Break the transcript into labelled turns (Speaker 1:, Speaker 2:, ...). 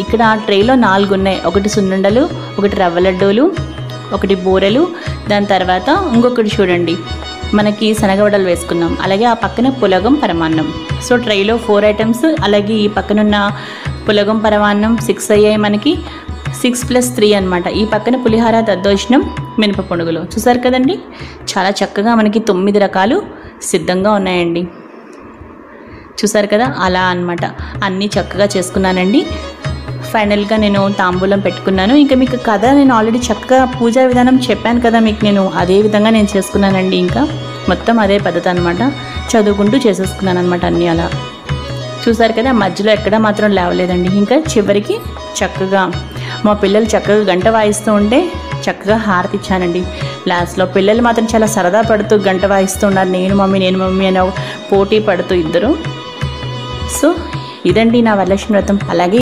Speaker 1: ఇక్కడ ట్రేలో 4 ఉన్నాయి. ఒకటి సున్నుండలు, ఒకటి రవ్వ లడ్డూలు, ఒకటి బూరెలు, దాని తర్వాత ఇంకొకటి చూడండి మనకి శనగవడలు వేసుకున్నాం. అలాగే ఆ పక్కన పులగం పరమాన్నం. సో ట్రైలో 4 ఐటమ్స్, అలాగే ఈ పక్కనున్న పులగం పరమాన్నం 6 అయ్యాయి మనకి. 6+3 అనమాట. ఈ పక్కన పులిహార, దద్దోజనం, మినప పొడుగులు. చూసారు కదండి, చాలా చక్కగా మనకి 9 రకాలు సిద్ధంగా ఉన్నాయండి. చూసారు కదా, అలా అనమాట అన్నీ చక్కగా చేసుకున్నానండి. ఫైనల్గా నేను తాంబూలం పెట్టుకున్నాను. ఇంకా మీకు కథ నేను ఆల్రెడీ చక్కగా పూజా విధానం చెప్పాను కదా మీకు, నేను అదే విధంగా నేను చేసుకున్నానండి. ఇంకా మొత్తం అదే పద్ధతి అనమాట, చదువుకుంటూ చేసేసుకున్నాను అనమాట అన్నీ అలా. చూసారు కదా, మధ్యలో ఎక్కడ మాత్రం లేవలేదండి. ఇంకా చివరికి చక్కగా మా పిల్లలు చక్కగా గంట వాయిస్తూ ఉంటే చక్కగా హారతి ఇచ్చానండి. లాస్ట్లో పిల్లలు మాత్రం చాలా సరదా పడుతూ గంట వాయిస్తూ ఉన్నారు. నేను మమ్మీ అని పోటీ పడుతూ ఇద్దరు. సో ఇదండి నా వరలక్ష్మి వ్రతం. అలాగే